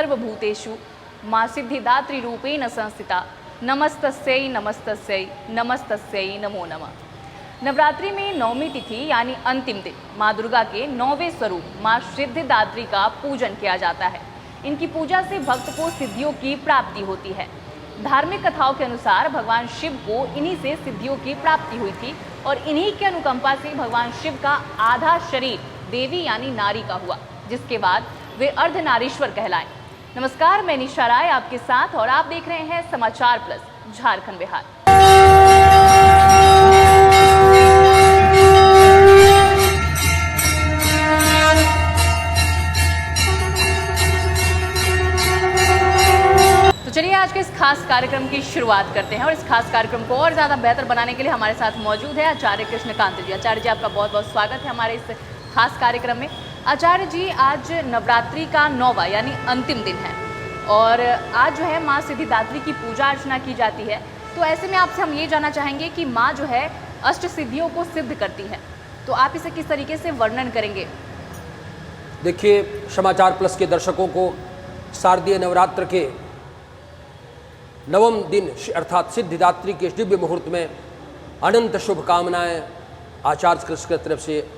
सर्वभूतेषु मां सिद्धिदात्री रूपेण संस्थिता नमस्तस्यै नमस्तस्यै नमस्तस्यै नमो नमः। नवरात्रि में नौमी तिथि यानी अंतिम दिन माँ दुर्गा के 9वें स्वरूप माँ सिद्धिदात्री का पूजन किया जाता है। इनकी पूजा से भक्त को सिद्धियों की प्राप्ति होती है। धार्मिक कथाओं के अनुसार भगवान शिव को इन्हीं से सिद्धियों की प्राप्ति हुई थी और इन्हीं की अनुकंपा से भगवान शिव का आधा शरीर देवी यानी नारी का हुआ, जिसके बाद वे अर्धनारीश्वर कहलाए। नमस्कार, मैं निशा राय आपके साथ और आप देख रहे हैं समाचार प्लस झारखंड बिहार। चलिए आज के इस खास कार्यक्रम की शुरुआत करते हैं और इस खास कार्यक्रम को और ज़्यादा बेहतर बनाने के लिए हमारे साथ मौजूद है आचार्य कृष्णकांत जी। आचार्य जी, आपका बहुत बहुत स्वागत है हमारे इस खास कार्यक्रम में। आचार्य जी, आज नवरात्रि का 9वां यानी अंतिम दिन है और आज जो है माँ सिद्धिदात्री की पूजा अर्चना की जाती है। तो ऐसे में आपसे हम ये जानना चाहेंगे कि माँ जो है अष्ट सिद्धियों को सिद्ध करती है, तो आप इसे किस तरीके से वर्णन करेंगे? देखिए, समाचार प्लस के दर्शकों को शारदीय नवरात्र के 9वें दिन अर्थात सिद्धिदात्री के दिव्य मुहूर्त में अनंत शुभकामनाएं, आचार्य कृष्ण की तरफ से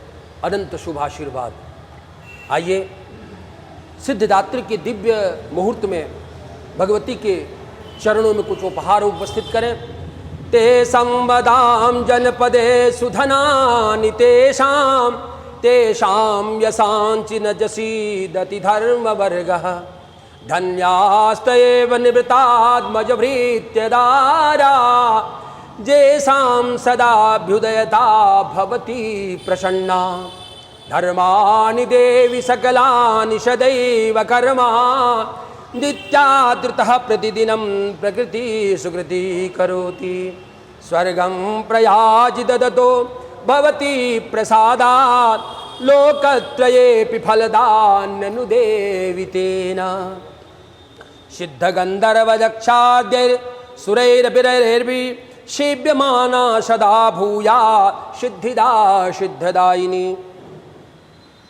अनंत शुभ आशीर्वाद। आइए सिद्धिदात्री के दिव्य मुहूर्त में भगवती के चरणों में कुछ उपहार उपस्थित करें। ते संवदाम जनपदे सुधनानि तेषां तेषां यशांचि न जसीदति धर्म वर्गः धन्यास्तएव निवृत्तात्मजभृत्यदारा जेषां सदाभ्युदयता भवति प्रसन्ना धर्मानि देवी सकलानि सदैव कर्मा नित्यादृतः प्रतिदिनं प्रकृति सुकृति करोति स्वर्गं प्रयाजि ददतो भवति प्रसादात् लोकत्रयेऽपि फलदान्यनुदेवि तेन सिद्धगन्धर्वदक्षाद्यैर्सुरैरपिरैर्भि सेव्यमाना सदा भूया सिद्धिदा सिद्धदायिनी।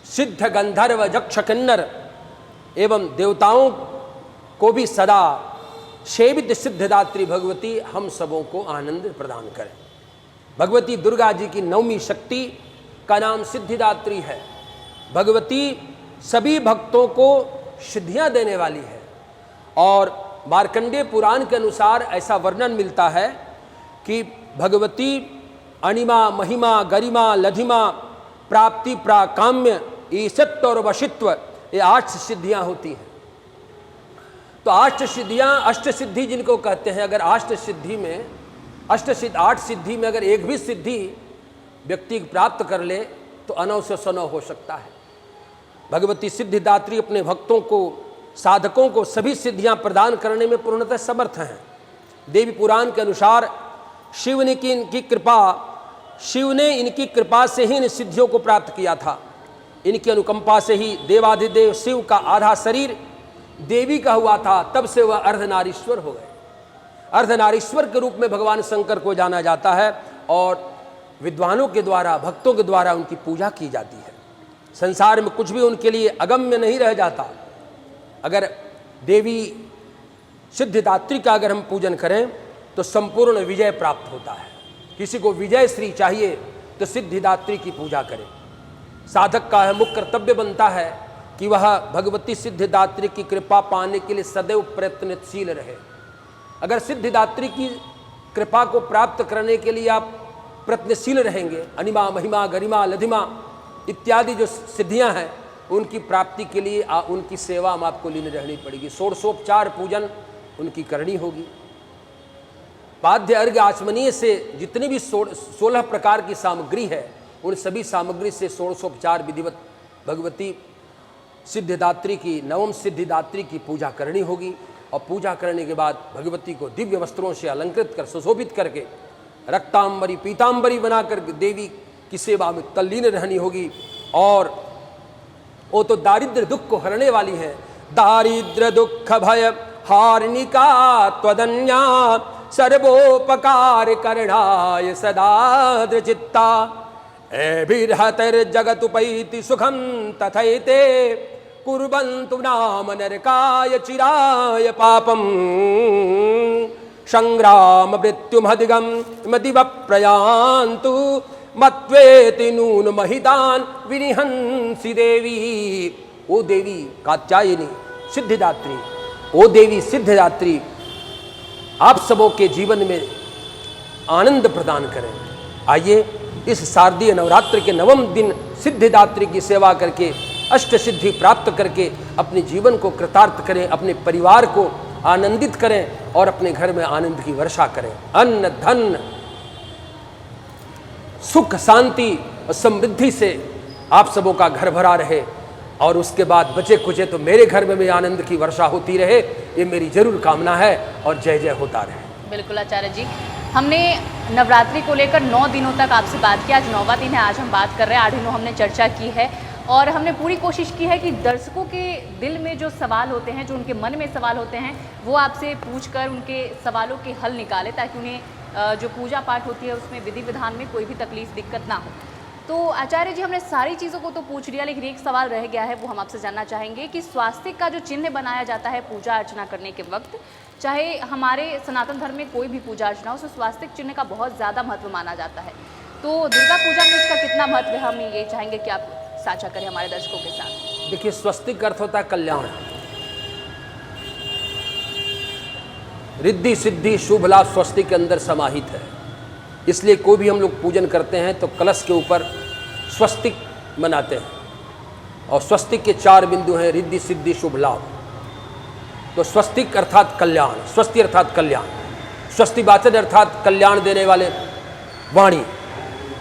सिद्ध गंधर्व यक्ष किन्नर एवं देवताओं को भी सदा सेवित सिद्धिदात्री भगवती हम सबों को आनंद प्रदान करें। भगवती दुर्गा जी की 9वीं शक्ति का नाम सिद्धिदात्री है। भगवती सभी भक्तों को सिद्धियां देने वाली है और मार्कंडेय पुराण के अनुसार ऐसा वर्णन मिलता है कि भगवती अणिमा महिमा गरिमा लधिमा प्राप्ति प्राकाम्य ईशत्व और वशित्व, ये 8 सिद्धियां होती हैं। तो 8 सिद्धियां, अष्ट सिद्धि जिनको कहते हैं, अगर 8 सिद्धि में 8 सिद्धि में अगर एक भी सिद्धि व्यक्ति प्राप्त कर ले तो 9 से 9 हो सकता है। भगवती सिद्धिदात्री अपने भक्तों को, साधकों को सभी सिद्धियां प्रदान करने में पूर्णतः समर्थ हैं। देवी पुराण के अनुसार शिव ने इनकी कृपा से ही इन सिद्धियों को प्राप्त किया था। इनकी अनुकंपा से ही देवाधिदेव शिव का आधा शरीर देवी का हुआ था, तब से वह अर्धनारीश्वर हो गए। अर्धनारीश्वर के रूप में भगवान शंकर को जाना जाता है और विद्वानों के द्वारा, भक्तों के द्वारा उनकी पूजा की जाती है। संसार में कुछ भी उनके लिए अगम्य नहीं रह जाता। अगर देवी सिद्धिदात्री का अगर हम पूजन करें तो संपूर्ण विजय प्राप्त होता है। किसी को विजय श्री चाहिए तो सिद्धिदात्री की पूजा करें। साधक का मुख्य कर्तव्य बनता है कि वह भगवती सिद्धिदात्री की कृपा पाने के लिए सदैव प्रयत्नशील रहे। अगर सिद्धिदात्री की कृपा को प्राप्त करने के लिए आप प्रयत्नशील रहेंगे, अनिमा महिमा गरिमा लधिमा इत्यादि जो सिद्धियां हैं उनकी प्राप्ति के लिए उनकी सेवा में आपको लीन रहनी पड़ेगी। षोडशोपचार पूजन उनकी करनी होगी। पाद्य अर्घ्य आचमनीय से जितनी भी 16 प्रकार की सामग्री है, उन सभी सामग्री से षोडशोपचार विधिवत भगवती सिद्धिदात्री की, 9वीं सिद्धिदात्री की पूजा करनी होगी। और पूजा करने के बाद भगवती को दिव्य वस्त्रों से अलंकृत कर, सुशोभित करके रक्तांबरी पीतांबरी बनाकर देवी की सेवा में तल्लीन रहनी होगी। और वो तो दारिद्र दुख को हरने वाली है। दारिद्र दुख भय हारिणिका त्वदन्या सर्वोपकार करणाय सदा चित्ता एभिर्हतिर्जगतुपैति सुखम तथैते कुर्वन्तु नाम नरकाय चिराय पापम संग्राम मृत्युमधिगम मदिव प्रयान्तु मत्वेति नून महितान विनिहंसि देवी। ओ देवी कात्यायनी सिद्धिदात्री, ओ देवी सिद्धिदात्री, आप सबों के जीवन में आनंद प्रदान करें। आइए इस शारदीय नवरात्र के 9वें दिन सिद्धिदात्री की सेवा करके अष्ट सिद्धि प्राप्त करके अपने जीवन को कृतार्थ करें, अपने परिवार को आनंदित करें और अपने घर में आनंद की वर्षा करें। अन्न धन सुख शांति और समृद्धि से आप सबों का घर भरा रहे और उसके बाद बचे कुचे तो मेरे घर में भी आनंद की वर्षा होती रहे, ये मेरी जरूर कामना है और जय जय होता रहे। बिल्कुल आचार्य जी, हमने नवरात्रि को लेकर 9 दिनों तक आपसे बात की। आज 9वां दिन है, आज हम बात कर रहे हैं। 8 दिनों हमने चर्चा की है और हमने पूरी कोशिश की है कि दर्शकों के दिल में जो सवाल होते हैं, जो उनके मन में सवाल होते हैं, वो आपसे पूछकर उनके सवालों के हल निकाले, ताकि उन्हें जो पूजा पाठ होती है उसमें विधि विधान में कोई भी तकलीफ दिक्कत ना हो। तो आचार्य जी, हमने सारी चीज़ों को तो पूछ लिया, लेकिन एक सवाल रह गया है, वो हम आपसे जानना चाहेंगे कि स्वास्तिक का जो चिन्ह बनाया जाता है पूजा अर्चना करने के वक्त, चाहे हमारे सनातन धर्म में कोई भी पूजा अर्चना हो, उस स्वास्तिक चिन्ह का बहुत ज़्यादा महत्व माना जाता है। तो दुर्गा पूजा में उसका कितना महत्व है, हम ये चाहेंगे कि आप साझा करें हमारे दर्शकों के साथ। देखिए, स्वस्तिक अर्थ होता है कल्याण, रिद्धि सिद्धि शुभ लाभ स्वस्तिक के अंदर समाहित है। इसलिए कोई भी हम लोग पूजन करते हैं तो कलश के ऊपर स्वस्तिक बनाते हैं और स्वस्तिक के 4 बिंदु हैं, रिद्धि सिद्धि शुभ लाभ। तो स्वस्तिक अर्थात कल्याण, स्वस्ति अर्थात कल्याण, स्वस्तिवाचन अर्थात कल्याण देने वाले वाणी।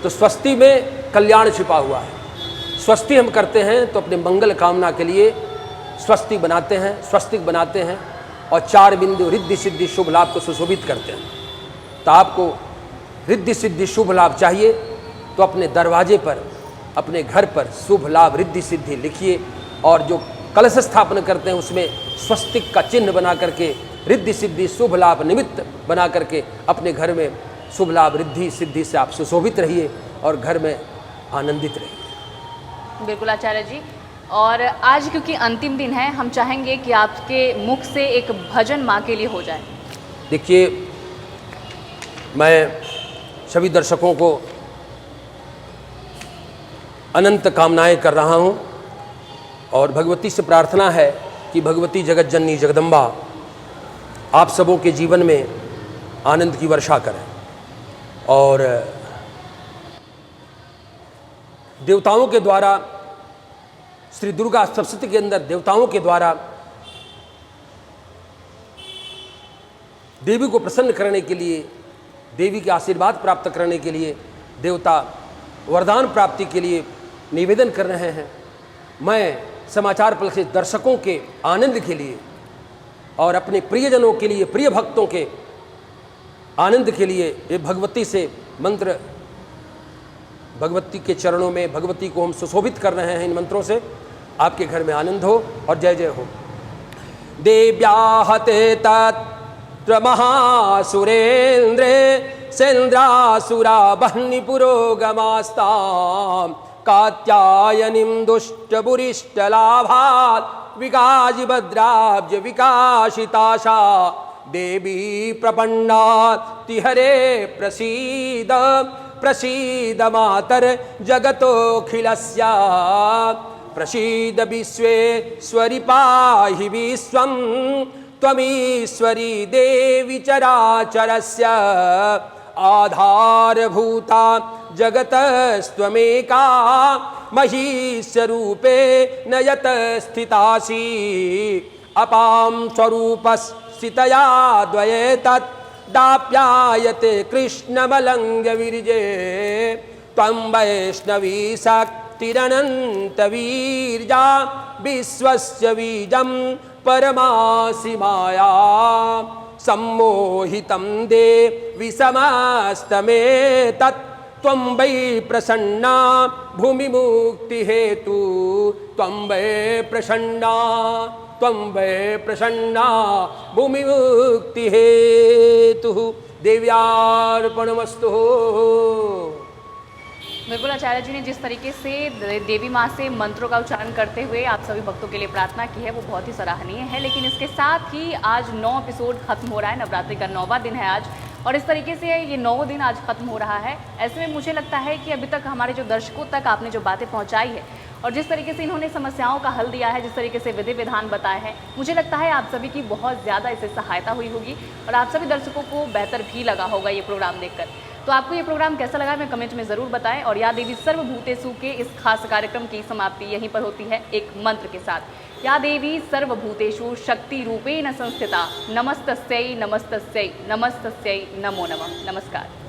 तो स्वस्ति में कल्याण छिपा हुआ है। स्वस्ति हम करते हैं तो अपने मंगल कामना के लिए स्वस्ति बनाते हैं, स्वस्तिक बनाते हैं और 4 बिंदु रिद्धि सिद्धि शुभ लाभ को सुशोभित करते हैं। तो आपको रिद्धि सिद्धि शुभ लाभ चाहिए तो अपने दरवाजे पर, अपने घर पर शुभ लाभ रिद्धि सिद्धि लिखिए और जो कलश स्थापन करते हैं उसमें स्वस्तिक का चिन्ह बना करके रिद्धि सिद्धि शुभ लाभ निमित्त बना करके अपने घर में शुभ लाभ रिद्धि सिद्धि से आप सुशोभित रहिए और घर में आनंदित रहिए। बिल्कुल आचार्य जी, और आज क्योंकि अंतिम दिन है, हम चाहेंगे कि आपके मुख से एक भजन माँ के लिए हो जाए। देखिए, मैं सभी दर्शकों को अनंत कामनाएं कर रहा हूं और भगवती से प्रार्थना है कि भगवती जगत जननी जगदम्बा आप सबों के जीवन में आनंद की वर्षा करें और देवताओं के द्वारा, श्री दुर्गा सप्तशती के अंदर देवताओं के द्वारा देवी को प्रसन्न करने के लिए, देवी के आशीर्वाद प्राप्त करने के लिए, देवता वरदान प्राप्ति के लिए निवेदन कर रहे हैं। मैं समाचार पलक से दर्शकों के आनंद के लिए और अपने प्रियजनों के लिए, प्रिय भक्तों के आनंद के लिए ये भगवती से मंत्र, भगवती के चरणों में भगवती को हम सुशोभित कर रहे हैं। इन मंत्रों से आपके घर में आनंद हो और जय जय हो। देव्याहते तत्र महासुरेन्द्रे सेन्द्रासुरा बह्नि पुरोगमास्तां कात्यायनीं दुष्टबुरिष्टलाभात् विकाजिभद्राब्ज विकाशिताशा देवी प्रपन्नाति हरे प्रसीद प्रसीद मातर जगतोऽखिलस्य प्रसीद विश्वेश्वरि पाहि विश्वं त्वमीश्वरी देवी चराचरस्य आधारभूता जगतस्त्वमेका महीस्वरूपे न यत स्थितासि अपां स्वरूपस्थितया द्वये तत् दाप्यायते कृष्णमलङ्गविरजे त्वं वैष्णवी शक्तिरनन्तवीर्या विश्वस्य बीजं परमासि माया सम्मोहितं देवि समस्तमेतत् त्वं वै प्रसन्ना भूमिमुक्तिहेतु त्वं वै प्रसन्ना भूमिमुक्तिहेतुः देव्यार्पणमस्तु। बिल्कुल, आचार्य जी ने जिस तरीके से देवी माँ से मंत्रों का उच्चारण करते हुए आप सभी भक्तों के लिए प्रार्थना की है, वो बहुत ही सराहनीय है। लेकिन इसके साथ ही आज 9 एपिसोड खत्म हो रहा है, नवरात्रि का 9वां दिन है आज, और इस तरीके से ये 9 दिन आज खत्म हो रहा है। ऐसे में मुझे लगता है कि अभी तक हमारे जो दर्शकों तक आपने जो बातें पहुँचाई है और जिस तरीके से इन्होंने समस्याओं का हल दिया है, जिस तरीके से विधि विधान बताए हैं, मुझे लगता है आप सभी की बहुत ज़्यादा इससे सहायता हुई होगी और आप सभी दर्शकों को बेहतर भी लगा होगा ये प्रोग्राम देखकर। तो आपको ये प्रोग्राम कैसा लगा हमें कमेंट में ज़रूर बताएं। और या देवी सर्वभूतेषु के इस खास कार्यक्रम की समाप्ति यहीं पर होती है एक मंत्र के साथ। या देवी सर्वभूतेषु शक्ति रूपेण संस्थिता नमस्तस्यै नमस्तस्यै नमस्तस्यै नमो नमः। नमस्कार।